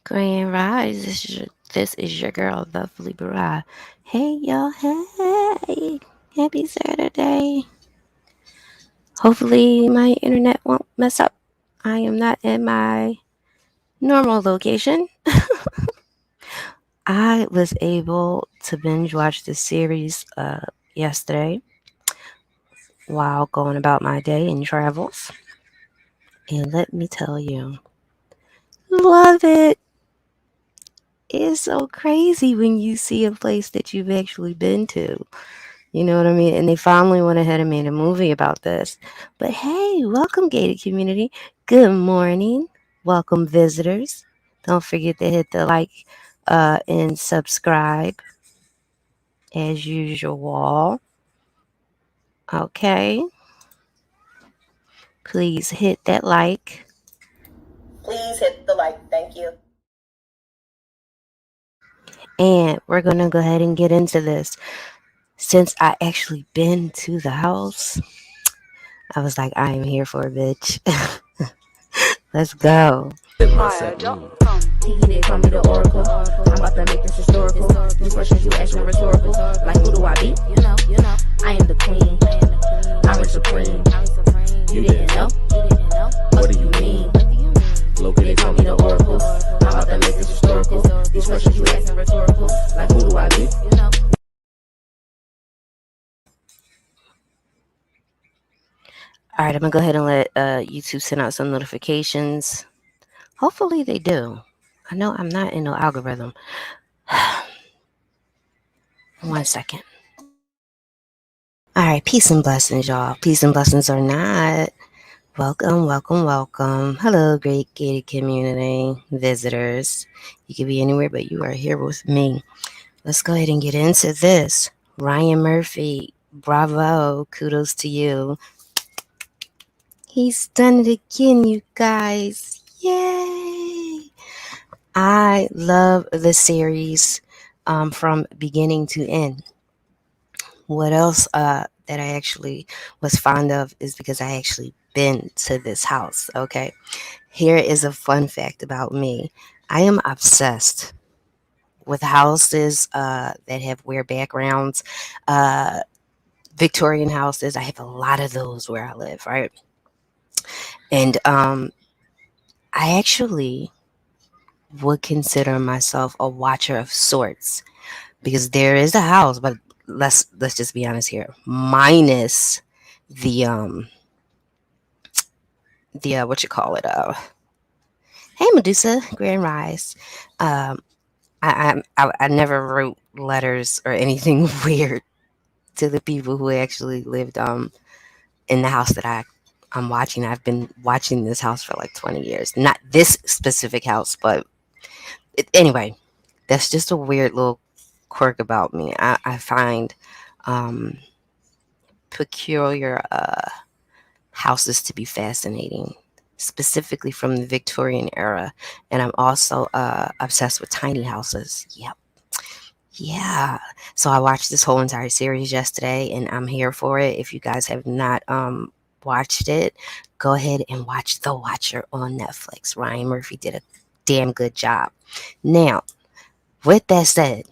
Grand Rise, this is your girl, Lovely Barah. Hey y'all, hey, happy Saturday. Hopefully my internet won't mess up. I am not in my normal location. I was able to binge watch the series yesterday while going about my day in travels. And let me tell you, love it. It's so crazy when you see a place that you've actually been to. You know what I mean? And they finally went ahead and made a movie about this. But hey, welcome, gated community. Good morning. Welcome, visitors. Don't forget to hit the like and subscribe as usual. Okay. Please hit that like. Please hit the like. Thank you. And we're going to go ahead and get into this. Since I actually been to the house, I was like, I am here for a bitch. Let's go. They call me the oracle. I'm about to make this historical. These questions you ask me rhetorical. Like who do I be? I am the queen. I'm the supreme. You didn't know? What do you mean? They call me the oracle. I'm about to make this historical. These questions you ask me rhetorical. Like who do I be? All right, I'm going to go ahead and let YouTube send out some notifications. Hopefully they do. I know I'm not in no algorithm. 1 second. All right, peace and blessings, y'all. Peace and blessings or not. Welcome, welcome, welcome. Hello, great gated community visitors. You could be anywhere, but you are here with me. Let's go ahead and get into this. Ryan Murphy, bravo. Kudos to you. He's done it again, you guys. Yay! I love the series from beginning to end. What else that I actually was fond of is because I actually been to this house. Okay, here is a fun fact about me. I am obsessed with houses that have weird backgrounds. Uh, Victorian houses. I have a lot of those where I live, right? And I actually would consider myself a watcher of sorts because there is a house, but let's just be honest here, minus the what you call it, hey Medusa, Grand Rise. um I never wrote letters or anything weird to the people who actually lived in the house that I'm watching. I've been watching this house for like 20 years, not this specific house, but anyway, that's just a weird little quirk about me. I find um peculiar houses to be fascinating, specifically from the Victorian era. And I'm also obsessed with tiny houses. Yep. Yeah. So I watched this whole entire series yesterday and I'm here for it. If you guys have not watched it, go ahead and watch The Watcher on Netflix. Ryan Murphy did a damn good job. Now, with that said,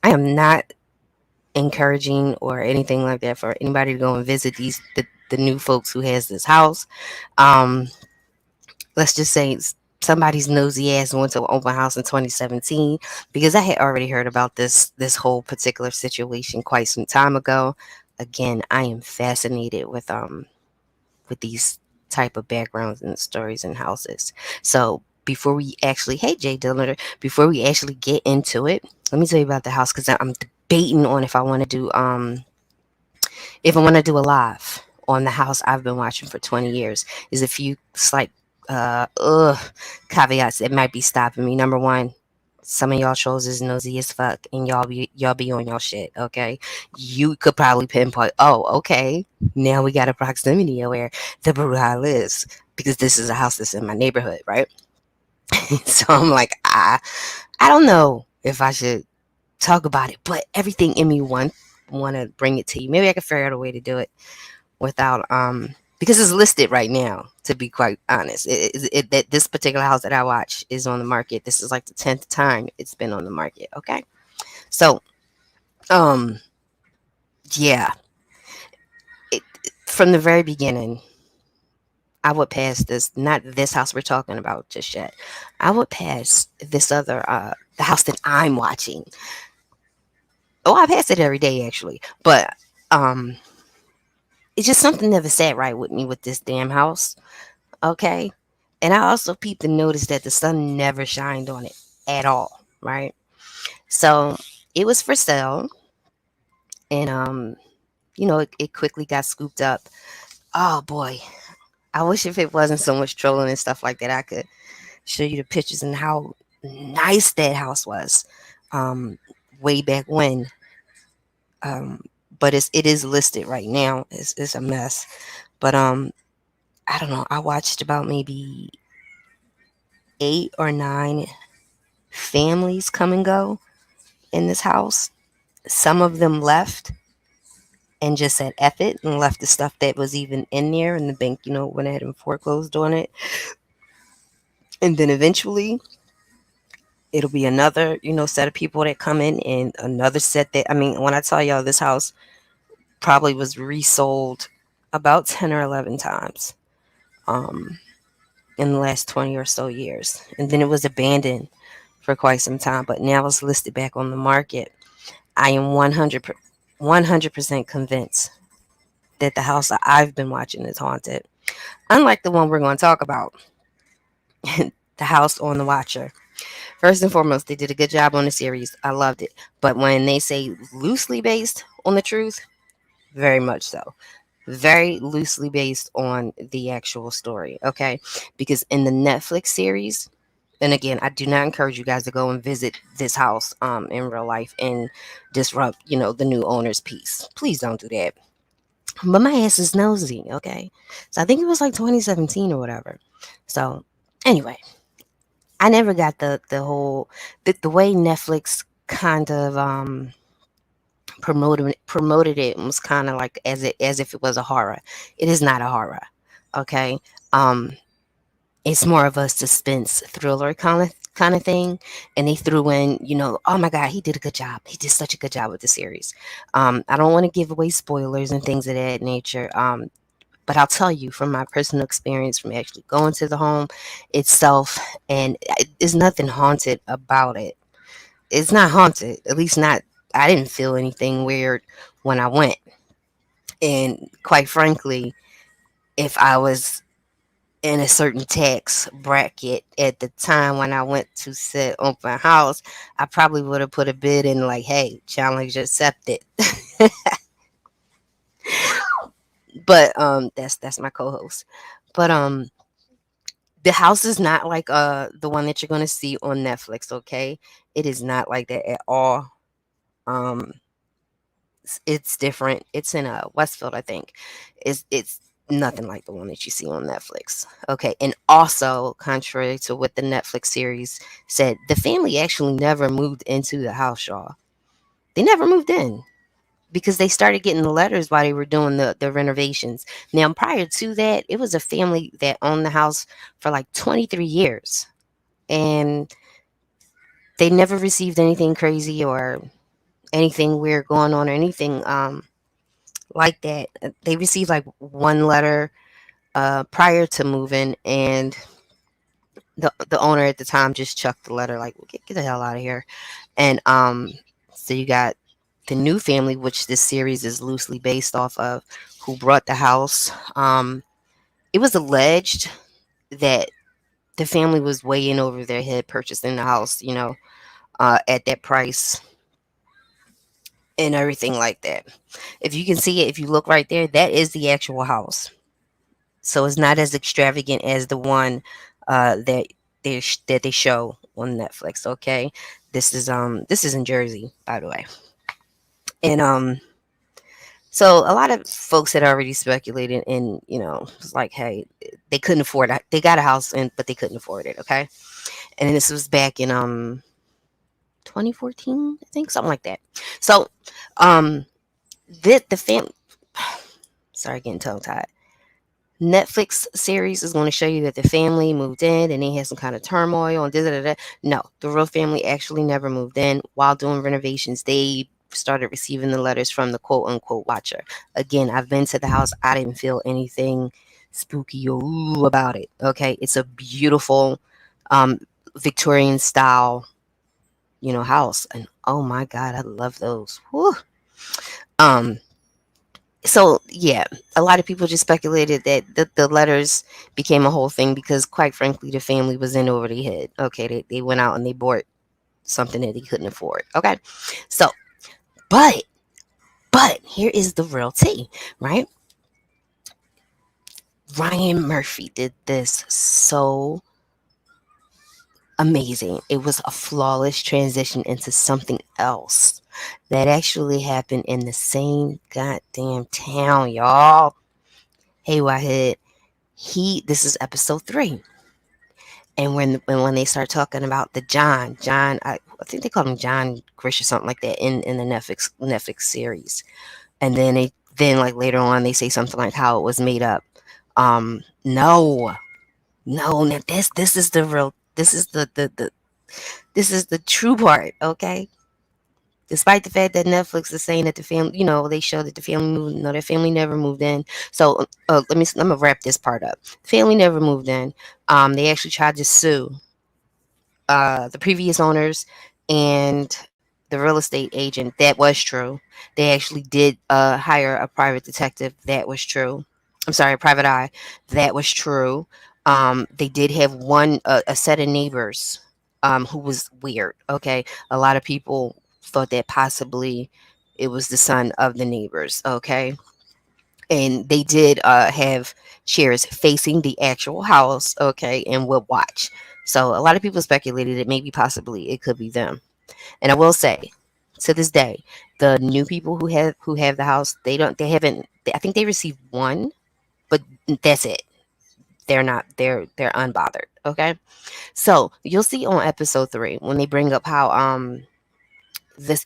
I am not encouraging or anything like that for anybody to go and visit the new folks who has this house. Um, let's just say somebody's nosy ass went to an open house in 2017 because I had already heard about this whole particular situation quite some time ago. Again, I am fascinated with these type of backgrounds and stories and houses. So before we actually, hey Jay Dillard, before we actually get into it, let me tell you about the house because I'm debating on if I want to do a live on the house I've been watching for 20 years. Is a few slight caveats that might be stopping me. Number one, some of y'all trolls is nosy as fuck and y'all be on y'all shit, okay? You could probably pinpoint, oh, okay, now we got a proximity of where the Baruch lives because this is a house that's in my neighborhood, right? So I'm like, I don't know if I should talk about it, but everything in me want to bring it to you. Maybe I can figure out a way to do it without because it's listed right now to be quite honest. That this particular house that I watch is on the market. This is like the 10th time it's been on the market. Okay, so um, yeah, it, from the very beginning, I would pass this, not this house we're talking about just yet. I would pass this other, the house that I'm watching. Oh, I pass it every day actually, but um, it's just something never sat right with me with this damn house. Okay, and I also peeped and noticed that the sun never shined on it at all. Right, so it was for sale, and it quickly got scooped up. Oh boy, I wish if it wasn't so much trolling and stuff like that, I could show you the pictures and how nice that house was, um, way back when. Um, but it is listed right now. It's a mess. But I don't know. I watched about maybe 8 or 9 families come and go in this house. Some of them left and just said F it and left the stuff that was even in there, and the bank, went ahead and foreclosed on it. And then eventually it'll be another, set of people that come in, and another set that, I mean, when I tell y'all, this house probably was resold about 10 or 11 times um, in the last 20 or so years. And then it was abandoned for quite some time, but now it's listed back on the market. I am 100% convinced that the house that I've been watching is haunted. Unlike the one we're going to talk about, the house on the Watcher. First and foremost, they did a good job on the series. I loved it. But when they say loosely based on the truth, very much so. Very loosely based on the actual story, okay? Because in the Netflix series, and again, I do not encourage you guys to go and visit this house in real life and disrupt, the new owner's peace. Please don't do that. But my ass is nosy, okay? So I think it was like 2017 or whatever. So anyway, I never got the whole the way Netflix kind of promoted it was kind of like as if it was a horror. It is not a horror, okay? Um, it's more of a suspense thriller kind of thing, and they threw in, oh my god, he did a good job. He did such a good job with the series. I don't want to give away spoilers and things of that nature. But I'll tell you from my personal experience from actually going to the home itself, and there's nothing haunted about it. It's not haunted, at least not. I didn't feel anything weird when I went. And quite frankly, if I was in a certain tax bracket at the time when I went to set open house, I probably would have put a bid in like, hey, challenge accepted. But that's my co-host. But the house is not like the one that you're gonna see on Netflix, okay? It is not like that at all. Um it's different. It's in Westfield, I think. It's nothing like the one that you see on Netflix. Okay, and also contrary to what the Netflix series said, the family actually never moved into the house, y'all. They never moved in because they started getting the letters while they were doing the renovations. Now, prior to that, it was a family that owned the house for like 23 years, and they never received anything crazy or anything weird going on or anything like that. They received like one letter prior to moving, and the owner at the time just chucked the letter like, get the hell out of here. And so you got the new family, which this series is loosely based off of, who brought the house. It was alleged that the family was way in over their head purchasing the house, at that price and everything like that. If you can see it, if you look right there, that is the actual house. So it's not as extravagant as the one that they show on Netflix. Okay, this is in Jersey, by the way, and so a lot of folks had already speculated, and was like, hey, they couldn't afford it. They got a house, but they couldn't afford it. Okay, and this was back in 2014, I think, something like that. So the family. Sorry, getting tongue tied. Netflix series is going to show you that the family moved in and they had some kind of turmoil and da da da. No, the royal family actually never moved in. While doing renovations, they started receiving the letters from the quote unquote watcher. Again, I've been to the house. I didn't feel anything spooky or ooh about it. Okay, it's a beautiful um, Victorian style, house, and oh my god, I love those. Whew. Um, so yeah, a lot of people just speculated that the letters became a whole thing because, quite frankly, the family was in over their head. Okay, they went out and they bought something that they couldn't afford. Okay, so but here is the real tea, right? Ryan Murphy did this so amazing. It was a flawless transition into something else that actually happened in the same goddamn town, y'all. Hey, Wahid. This is episode 3. And when they start talking about the John, I think they call him John Grish or something like that in the Netflix series. And then like later on they say something like how it was made up. No, no, now this is the real, this is the this is the true part, okay? Despite the fact that Netflix is saying that the family, they show that the family moved. No, their family never moved in. So let me wrap this part up. Family never moved in. They actually tried to sue the previous owners and the real estate agent. That was true. They actually did hire a private detective. That was true. I'm sorry, a private eye. That was true. They did have a set of neighbors who was weird. Okay, a lot of people thought that possibly it was the son of the neighbors. Okay, and they did have chairs facing the actual house. Okay, and would watch. So a lot of people speculated that maybe possibly it could be them. And I will say, to this day, the new people who have the house, they haven't. I think they received one, but that's it. They're unbothered. Okay, so you'll see on episode 3 when they bring up how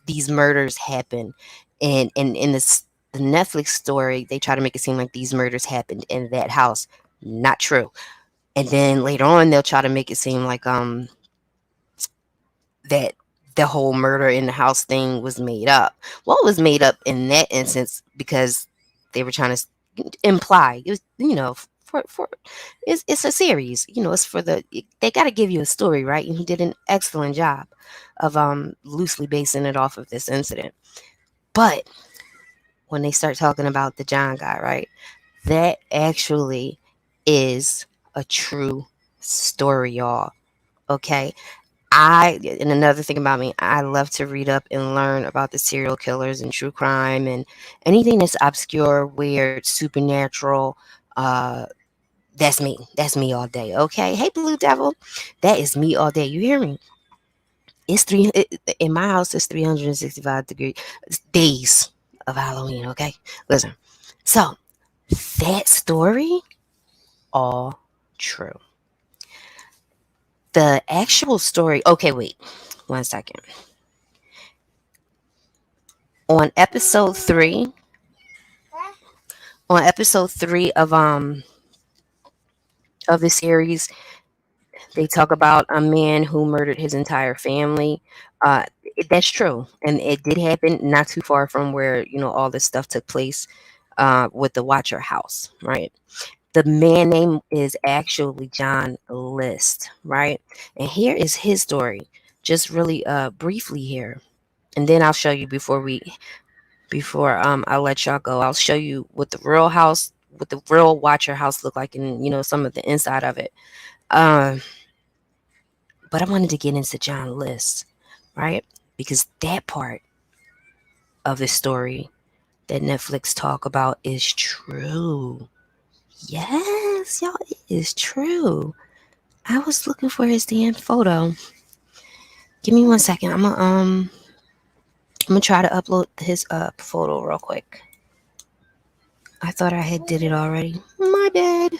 these murders happen, and in this the Netflix story, they try to make it seem like these murders happened in that house. Not true. And then later on, they'll try to make it seem like that the whole murder in the house thing was made up. Well, it was made up in that instance because they were trying to imply it was, for it's a series. It's for they got to give you a story, right? And he did an excellent job of loosely basing it off of this incident. But when they start talking about the John guy, right? That actually is a true story, y'all. Okay. And another thing about me, I love to read up and learn about the serial killers and true crime and anything that's obscure, weird, supernatural. Uh, that's me. That's me all day. Okay. Hey, Blue Devil, that is me all day. You hear me? In my house. It's 365 days of Halloween. Okay, listen. So that story, all true. The actual story. Okay, wait, 1 second. On episode 3, of the series, they talk about a man who murdered his entire family. That's true, and it did happen not too far from where all this stuff took place with the Watcher house, right? The man name is actually John List, right? And here is his story, just really briefly here, and then I'll show you before I let y'all go. I'll show you what the real Watcher house looked like, and some of the inside of it. Um, but I wanted to get into John List, right? Because that part of the story that Netflix talk about is true. Yes, y'all, it is true. I was looking for his damn photo. Give me 1 second. I'm gonna try to upload his photo real quick. I thought I had did it already. My bad.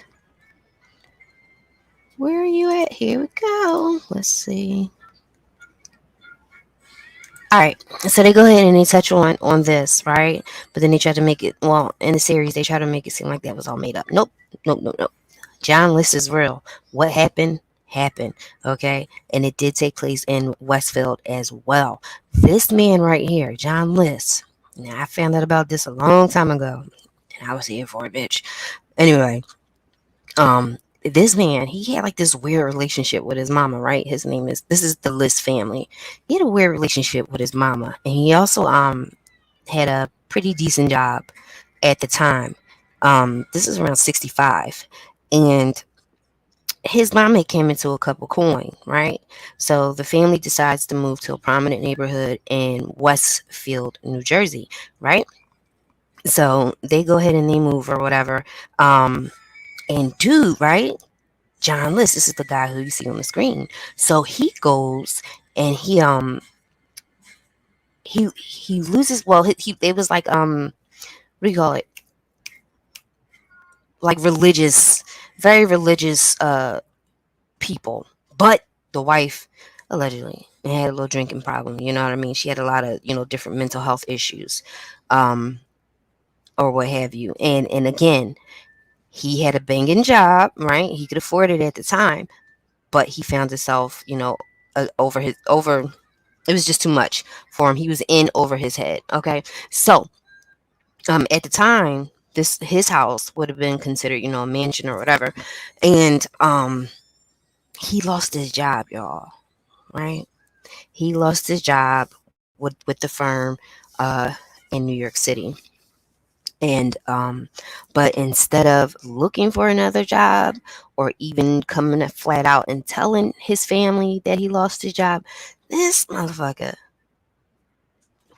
Where are you at? Here we go. Let's see. All right, so they go ahead and they touch on this, right? But then they try to make it, well, in the series they try to make it seem like that was all made up. Nope, nope, nope, nope. John List is real. What happened, okay? And it did take place in Westfield as well. This man right here, John List. Now I found out about this a long time ago, and I was here for it, bitch. Anyway, this man, he had like this weird relationship with his mama, right? His name is, this is the List family. He had a weird relationship with his mama, and he also had a pretty decent job at the time. This is around 65, and his mom had came into a cup of coin, right? So the family decides to move to a prominent neighborhood in Westfield, New Jersey, right? So they go ahead and they move or whatever. And dude, right? John List, this is the guy who you see on the screen. So he goes and he loses. Well, he it was like what do you call it? Like religious, very religious people. But the wife allegedly had a little drinking problem. You know what I mean? She had a lot of different mental health issues, um, or what have you. And again, he had a banging job, right? He could afford it at the time, but he found himself, over. It was just too much for him. He was in over his head. Okay, so at the time, this his house would have been considered, a mansion or whatever, and he lost his job, y'all. Right? He lost his job with the firm in New York City. And but instead of looking for another job or even coming flat out and telling his family that he lost his job, this motherfucker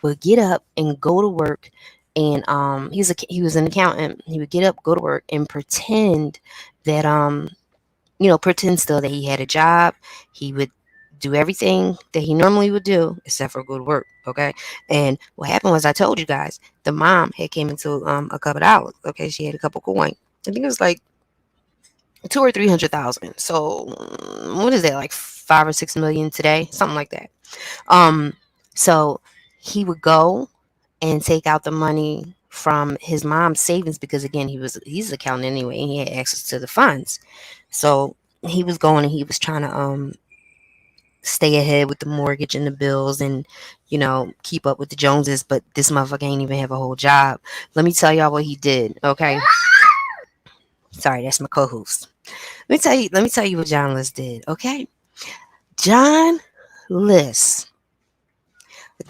would get up and go to work. And he was an accountant. He would get up, go to work, and pretend that pretend still that he had a job. He would do everything that he normally would do except for go to work. Okay. And what happened was, I told you guys, the mom had came into a couple dollars. Okay, she had a couple coin. I think it was like 200,000 or 300,000. So what is that, like 5 or 6 million today, something like that. So he would go and take out the money from his mom's savings, because again, he's an accountant anyway, and he had access to the funds. So he was going and he was trying to stay ahead with the mortgage and the bills, and keep up with the Joneses. But this motherfucker ain't even have a whole job. Let me tell y'all what he did. Okay, sorry, that's my co-host. Let me tell you what John List did. Okay, John List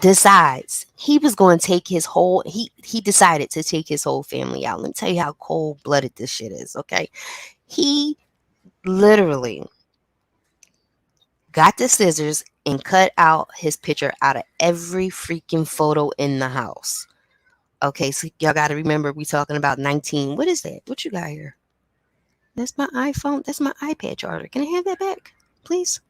decides he was going to take his whole he decided to take his whole family out. Let me tell you how cold-blooded this shit is. Okay, he literally got the scissors and cut out his picture out of every freaking photo in the house. Okay, so y'all got to remember, we talking about 19. What is that? What you got here? That's my iPhone. That's my iPad charger. Can I have that back, please?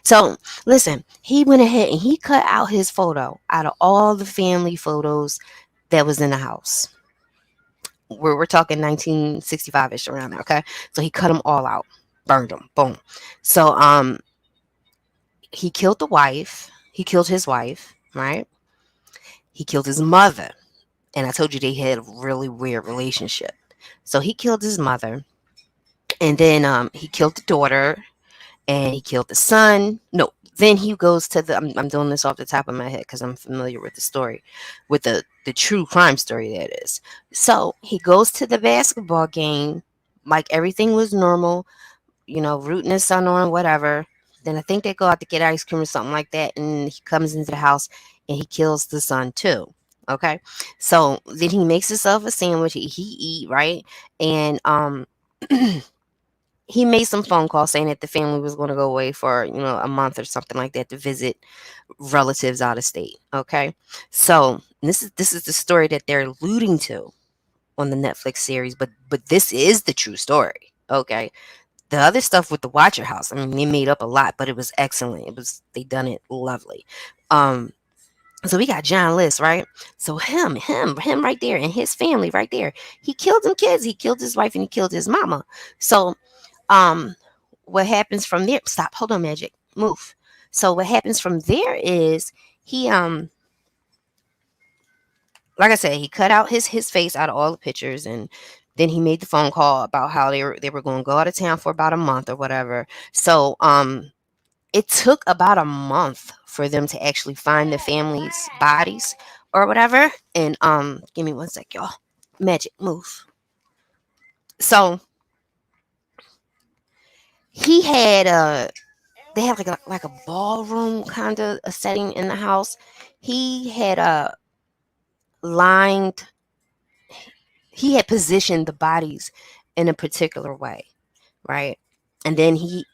So listen, he went ahead and he cut out his photo out of all the family photos that was in the house. We're talking 1965ish, around there. Okay, so he cut them all out, burned them, boom. So he killed the wife. He killed his wife, right? He killed his mother. And I told you they had a really weird relationship. So he killed his mother. And then he killed the daughter. And he killed the son. No, then he goes to the... I'm doing this off the top of my head because I'm familiar with the story. With the true crime story, that is. So he goes to the basketball game. Like everything was normal. Rooting his son on, whatever. Then I think they go out to get ice cream or something like that, and he comes into the house and he kills the son too. Okay, so then he makes himself a sandwich. He eat, right, and he made some phone calls saying that the family was going to go away for a month or something like that to visit relatives out of state. Okay, so this is the story that they're alluding to on the Netflix series, but this is the true story. Okay. The other stuff with the Watcher House, I mean, they made up a lot, but it was excellent. They done it lovely. So we got John List, right? So him right there, and his family right there. He killed them kids. He killed his wife and he killed his mama. So, what happens from there? Stop. Hold on, Magic. Move. So what happens from there is he like I said, he cut out his face out of all the pictures, and then he made the phone call about how they were going to go out of town for about a month or whatever. So it took about a month for them to actually find the family's bodies or whatever. And give me one sec, y'all. Magic move. So he had they had like a ballroom kind of a setting in the house. He had lined he had positioned the bodies in a particular way, right? And then he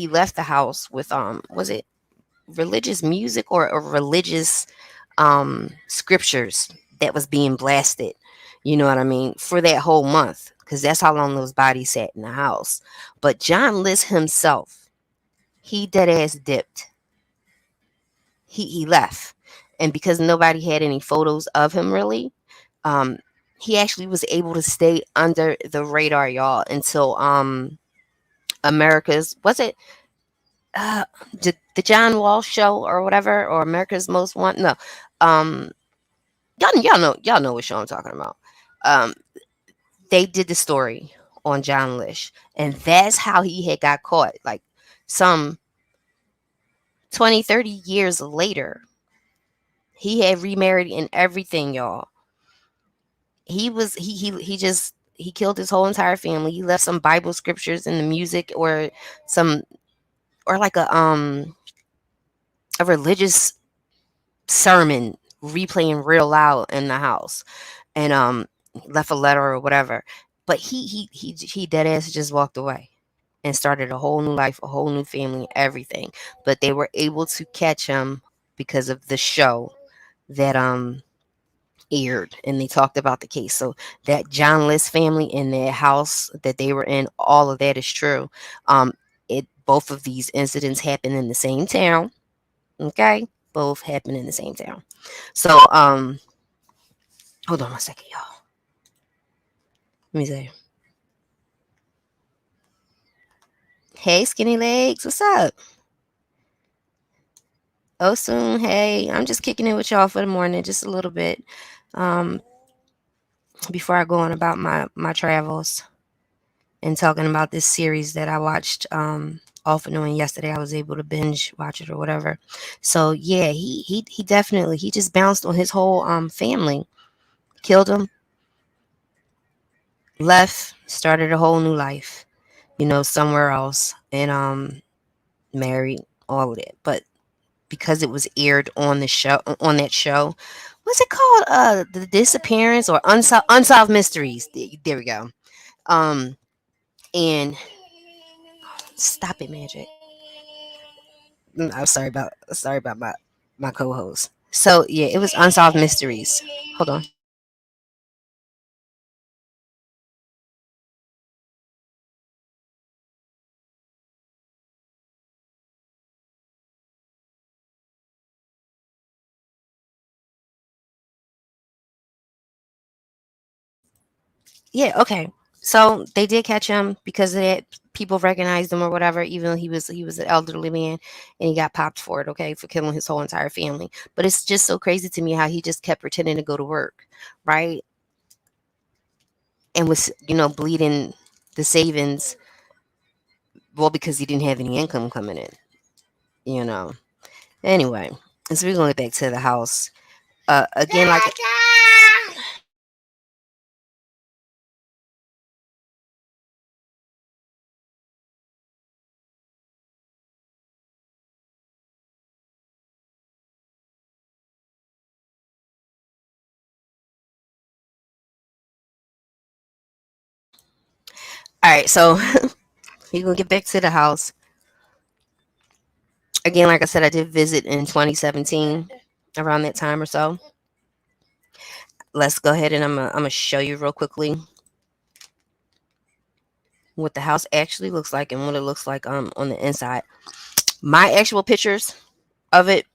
left the house with was it religious music or religious scriptures that was being blasted, you know what I mean, for that whole month, because that's how long those bodies sat in the house. But John List himself, he dead ass dipped. He left, and because nobody had any photos of him really, um he actually was able to stay under the radar, y'all, until America's, was it uh the John Walsh show or whatever, or America's Most Wanted? No, um y'all know what show I'm talking about. Um, they did the story on John Lish, and that's how he had got caught. Like some 20, 30 years later, he had remarried and everything, y'all. He killed his whole entire family. He left some Bible scriptures in the music, or some, or like a religious sermon replaying real loud in the house, and left a letter or whatever. But he dead ass just walked away and started a whole new life, a whole new family, everything. But they were able to catch him because of the show that aired, and they talked about the case. So that John List family in their house that they were in, all of that is true. It both of these incidents happened in the same town. Okay, both happened in the same town. So hold on one second, y'all. Let me see. Hey, skinny legs, what's up? Oh, soon. Hey, I'm just kicking it with y'all for the morning, just a little bit, um, before I go on about my travels and talking about this series that I watched off and on yesterday. I was able to binge watch it or whatever. So yeah, he definitely, he just bounced on his whole family, killed him, left, started a whole new life, somewhere else, and married, all of that. But because it was aired on the show, on that show, what's it called? The Disappearance or Unsolved Mysteries. There we go. Um, and stop it, Magic. I'm sorry about my co-host. So yeah, it was Unsolved Mysteries. Hold on. Yeah, okay. So they did catch him because of that. People recognized him or whatever, even though he was an elderly man, and he got popped for it. Okay, for killing his whole entire family. But it's just so crazy to me how he just kept pretending to go to work, right? And was bleeding the savings, well, because he didn't have any income coming in. You know. Anyway, so we're gonna get back to the house. Again, like, all right. So we're gonna get back to the house. Again, like I said, I did visit in 2017, around that time or so. Let's go ahead and I'm gonna show you real quickly what the house actually looks like and what it looks like on the inside. My actual pictures of it,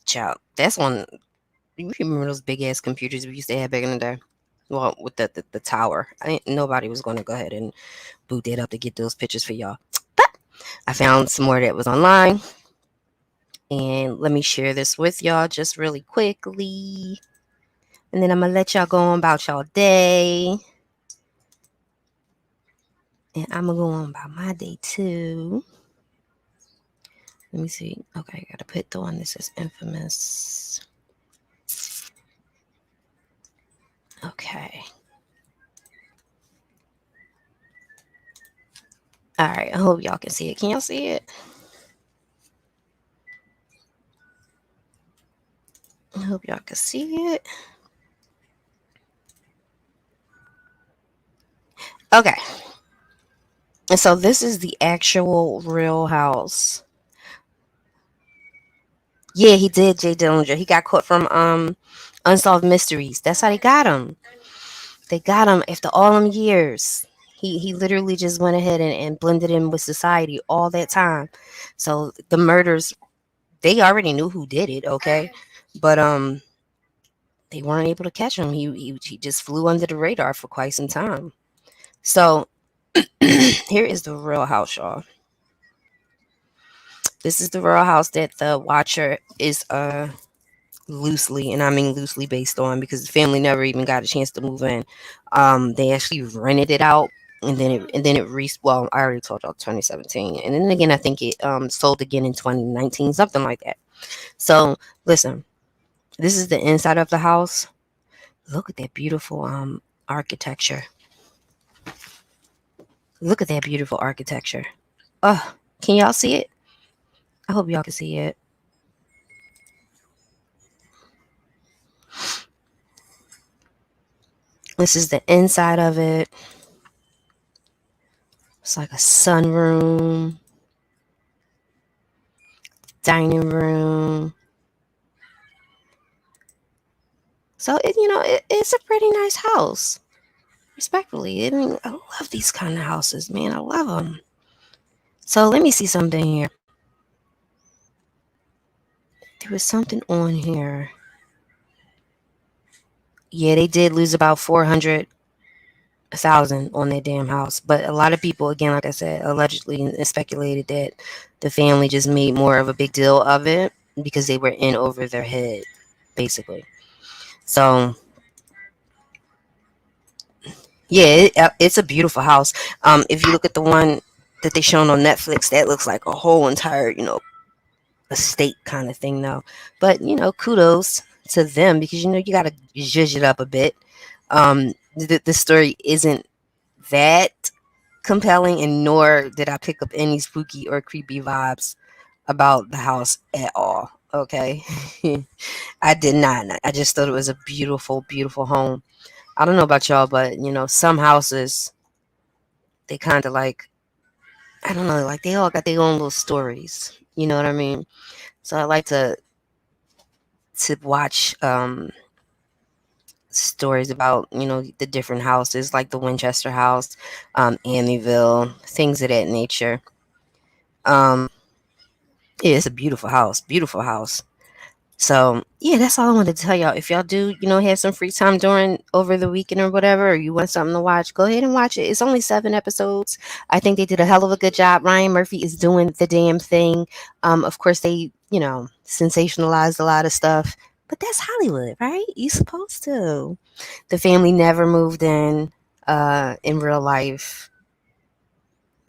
child. That's one. You remember those big ass computers we used to have back in the day? Well, with the tower. Nobody was going to go ahead and boot that up to get those pictures for y'all. But I found some more that was online, and let me share this with y'all just really quickly. And then I'm gonna let y'all go on about y'all day. And I'm gonna go on about my day too. Let me see. Okay, I gotta put the one that says infamous. Okay. All right. I hope y'all can see it. Can y'all see it? I hope y'all can see it. Okay. And so this is the actual real house. Yeah, he did, Jay Dillinger. He got caught from Unsolved Mysteries. That's how they got him. They got him after all them years. He literally just went ahead and blended in with society all that time. So the murders, they already knew who did it, okay? But they weren't able to catch him. He just flew under the radar for quite some time. So here is the real house, y'all. This is the real house that the Watcher is loosely, and I mean loosely based on, because the family never even got a chance to move in. They actually rented it out, and then it well, I already told y'all 2017, and then again I think it sold again in 2019, something like that. So listen, this is the inside of the house. Look at that beautiful architecture. Look at that beautiful architecture. Oh, can y'all see it? I hope y'all can see it. This is the inside of it. It's like a sunroom, dining room. So it's a pretty nice house. Respectfully, I mean, I love these kind of houses, man. I love them. So let me see something here. There was something on here. Yeah, they did lose about 400,000 on their damn house, but a lot of people, again, like I said, allegedly speculated that the family just made more of a big deal of it because they were in over their head, basically. So yeah, it's a beautiful house. If you look at the one that they shown on Netflix, that looks like a whole entire, estate kind of thing, though. But kudos to them, because you got to zhuzh it up a bit. The story isn't that compelling, and nor did I pick up any spooky or creepy vibes about the house at all. Okay, I did not. I just thought it was a beautiful, beautiful home. I don't know about y'all, but some houses, they kind of like, I don't know, like they all got their own little stories. You know what I mean? So I like to watch stories about the different houses, like the Winchester house, Amityville, things of that nature. Um, yeah, it's a beautiful house, beautiful house. So yeah, that's all I wanted to tell y'all. If y'all do, have some free time during over the weekend or whatever, or you want something to watch, go ahead and watch it. It's only 7 episodes. I think they did a hell of a good job. Ryan Murphy is doing the damn thing. Of course they, sensationalized a lot of stuff, but that's Hollywood, right? You supposed to. The family never moved in real life.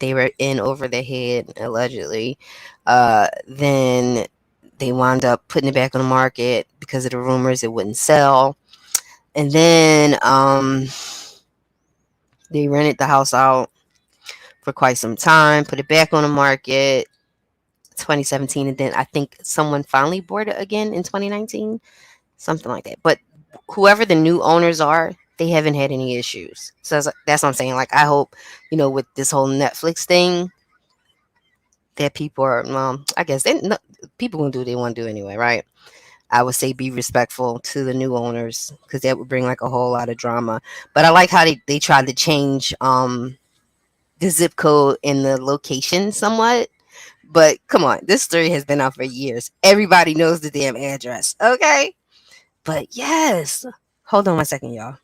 They were in over their head, allegedly. Then they wound up putting it back on the market because of the rumors it wouldn't sell. And then they rented the house out for quite some time, put it back on the market 2017, and then I think someone finally bought it again in 2019, something like that. But whoever the new owners are, they haven't had any issues. So that's what I'm saying. Like, I hope, with this whole Netflix thing, that people are, well, I guess no, people gonna do what they want to do anyway, right? I would say be respectful to the new owners, because that would bring like a whole lot of drama. But I like how they tried to change the zip code and the location somewhat. But come on, this story has been out for years. Everybody knows the damn address, okay? But yes, hold on 1 second, y'all.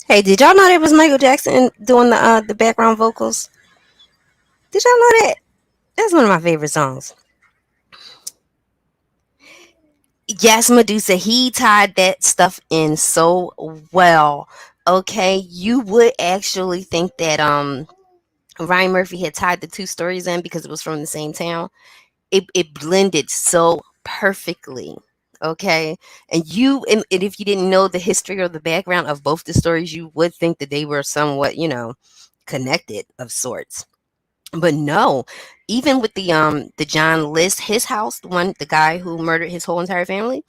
Hey, did y'all know that was Michael Jackson doing the background vocals? Did y'all know that? That's one of my favorite songs. Yes, Medusa, he tied that stuff in so well. Okay, you would actually think that Ryan Murphy had tied the two stories in because it was from the same town. It blended so perfectly. Okay, and if you didn't know the history or the background of both the stories, you would think that they were somewhat, connected of sorts. But no, even with the John List, his house, the guy who murdered his whole entire family,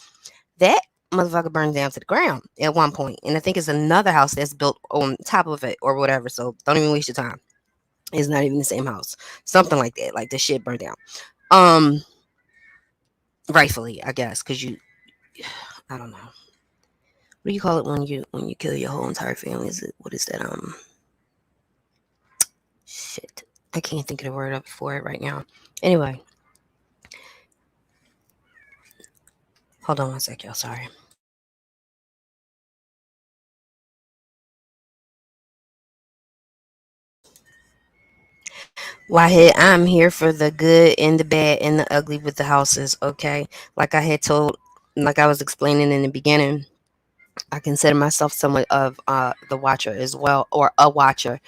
that motherfucker burned down to the ground at one point. And I think it's another house that's built on top of it or whatever. So don't even waste your time. It's not even the same house. Something like that. Like the shit burned down. Um Rightfully, I guess, because you I don't know. What do you call it when you kill your whole entire family? What is that? Shit. I can't think of the word up for it right now. Anyway, hold on one sec, y'all. Sorry. Why I'm here for the good and the bad and the ugly with the houses, okay? Like I was explaining in the beginning, I consider myself somewhat of the watcher as well, or a watcher,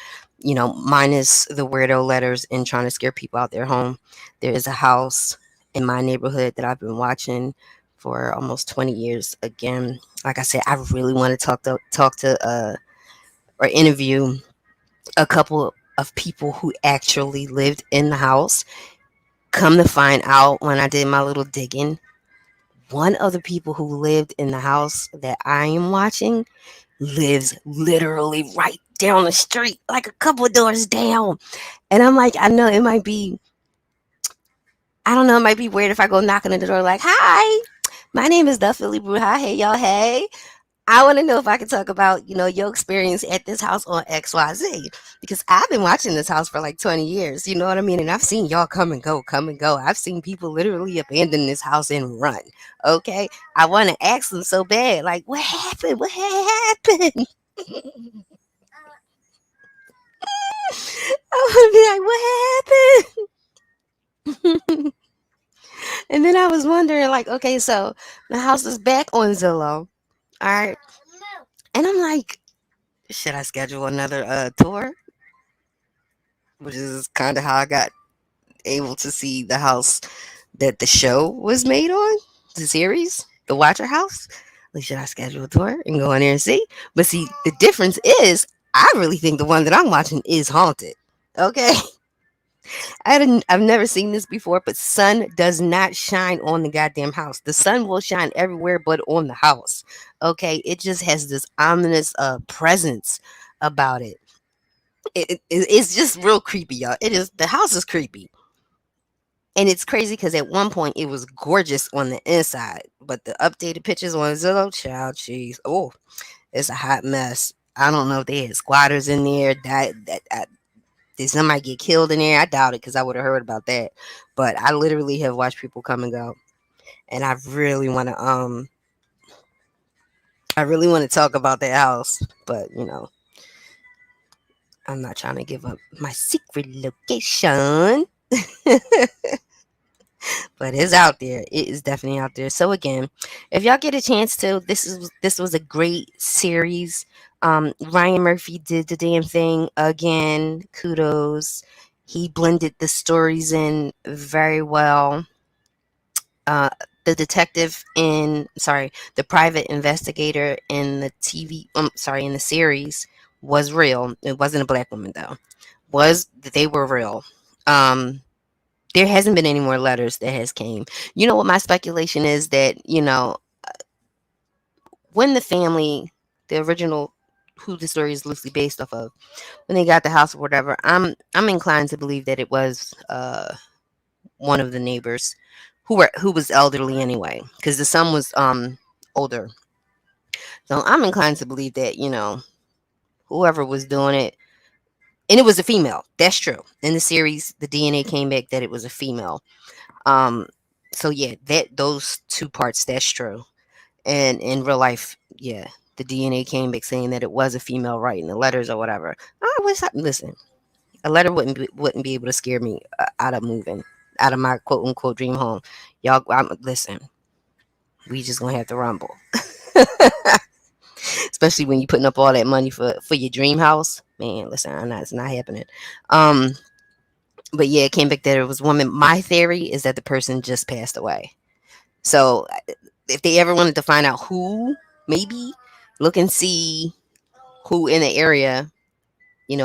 minus the weirdo letters and trying to scare people out their home. There is a house in my neighborhood that I've been watching for almost 20 years. Again, like I said, I really want to talk to or interview a couple of people who actually lived in the house. Come to find out, when I did my little digging, one of the people who lived in the house that I am watching lives literally right down the street, like a couple of doors down. And I'm like, I know it might be, I don't know, it might be weird if I go knocking on the door like, hi, my name is the Philly Brew. Hi, hey, y'all, hey. I want to know if I can talk about, your experience at this house on XYZ, because I've been watching this house for like 20 years. You know what I mean? And I've seen y'all come and go, come and go. I've seen people literally abandon this house and run. Okay. I want to ask them so bad, like, what happened? What happened? I want to be like, what happened? And then I was wondering, like, okay, so the house is back on Zillow. All right. And I'm like, should I schedule another tour? Which is kind of how I got able to see the house that the show was made on, the series, The Watcher House. Like, should I schedule a tour and go in there and see? But see, the difference is, I really think the one that I'm watching is haunted. Okay. I've never seen this before, but sun does not shine on the goddamn house. The sun will shine everywhere but on the house. Okay. It just has this ominous presence about it. It's just real creepy, y'all. It is, the house is creepy. And it's crazy because at one point it was gorgeous on the inside, but the updated pictures on Zillow, child, jeez, oh, it's a hot mess. I don't know if they had squatters in there. Did somebody get killed in there? I doubt it, because I would have heard about that. But I literally have watched people come and go, and I really want to talk about that house, but I'm not trying to give up my secret location. But it's out there. It is definitely out there. So again, if y'all get a chance to, this was a great series. Ryan Murphy did the damn thing again. Kudos. He blended the stories in very well. Uh, the detective in sorry, the private investigator in the in the series was real. It wasn't a black woman though. They were real. Um, there hasn't been any more letters that has came. You know what my speculation is, that when the family, the original, who the story is loosely based off of, when they got the house or whatever, I'm inclined to believe that it was one of the neighbors who was elderly anyway, because the son was older. So I'm inclined to believe that whoever was doing it, and it was a female. That's true. In the series, the DNA came back that it was a female. Um, so yeah, that those two parts, that's true. And in real life, yeah, the DNA came back saying that it was a female writing the letters or whatever. What's up? Listen, a letter wouldn't be able to scare me out of moving out of my quote unquote dream home. Y'all, listen, we just gonna have to rumble. Especially when you putting up all that money for your dream house, man. Listen, it's not happening. Um, but yeah, it came back that it was a woman. My theory is that the person just passed away. So if they ever wanted to find out who, maybe look and see who in the area,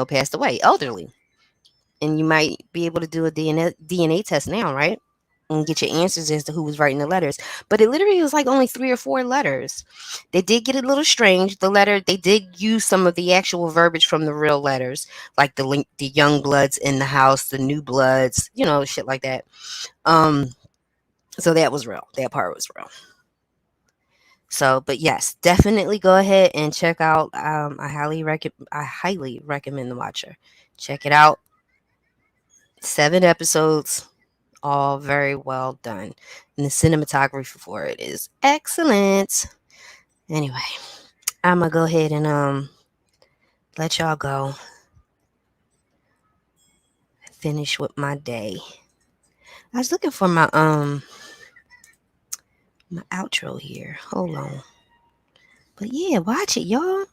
passed away, elderly, and you might be able to do a DNA test now, right? And get your answers as to who was writing the letters. But it literally was like only 3 or 4 letters. They did get a little strange. The letter, they did use some of the actual verbiage from the real letters, like the young bloods in the house, the new bloods, shit like that. So that was real. That part was real. So, but yes, definitely go ahead and check out. I highly recommend The Watcher. Check it out. 7 episodes, all very well done, and the cinematography for it is excellent. Anyway, I'm gonna go ahead and let y'all go. Finish with my day. I was looking for my my outro here. Hold on. But yeah, watch it, y'all.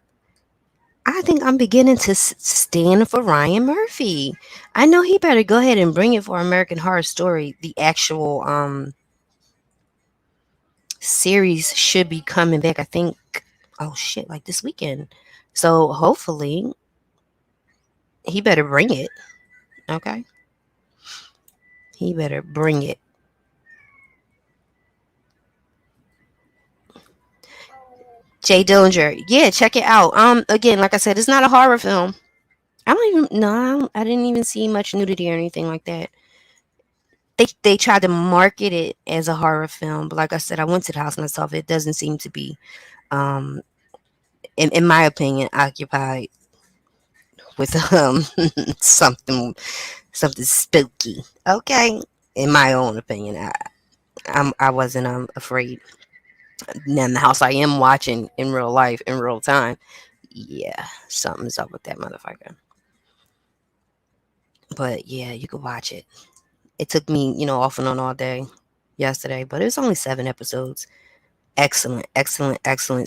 I think I'm beginning to stand for Ryan Murphy. I know he better go ahead and bring it for American Horror Story. The actual series should be coming back, I think, like this weekend. So hopefully he better bring it. Okay? He better bring it. Jay Dillinger. Yeah, check it out. Again, like I said, it's not a horror film. I didn't even see much nudity or anything like that. They tried to market it as a horror film, but like I said, I went to the house myself. It doesn't seem to be, in my opinion, occupied with something spooky. Okay, in my own opinion, I wasn't afraid. Now in the house I am watching in real life, in real time. Yeah, something's up with that motherfucker. But yeah, you could watch it. It took me, off and on all day yesterday, but it was only 7 episodes. Excellent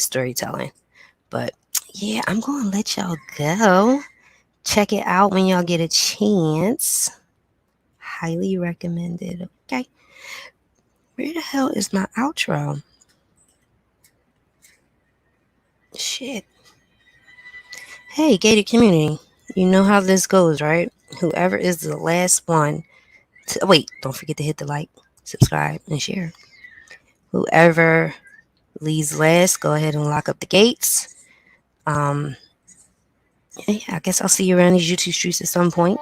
storytelling. But yeah, I'm going to let y'all go. Check it out when y'all get a chance. Highly recommended. Okay. Where the hell is my outro? Shit. Hey, gated community. You know how this goes, right? Whoever is the last one don't forget to hit the like, subscribe, and share. Whoever leaves last, go ahead and lock up the gates. Yeah, I guess I'll see you around these YouTube streets at some point.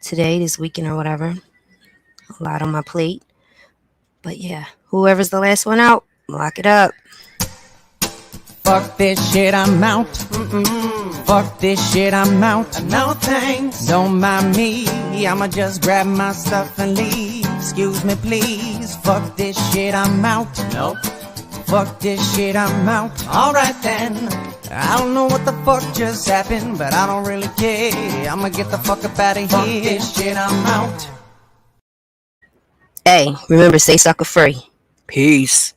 Today, this weekend, or whatever. A lot on my plate. But yeah, whoever's the last one out, lock it up. Fuck this shit, I'm out. Fuck this shit, I'm out. No thanks. Don't mind me. I'ma just grab my stuff and leave. Excuse me, please. Fuck this shit, I'm out. Nope. Fuck this shit, I'm out. Alright then. I don't know what the fuck just happened, but I don't really care. I'ma get the fuck up out of here. Fuck this shit, I'm out. Hey, remember, stay sucker free. Peace.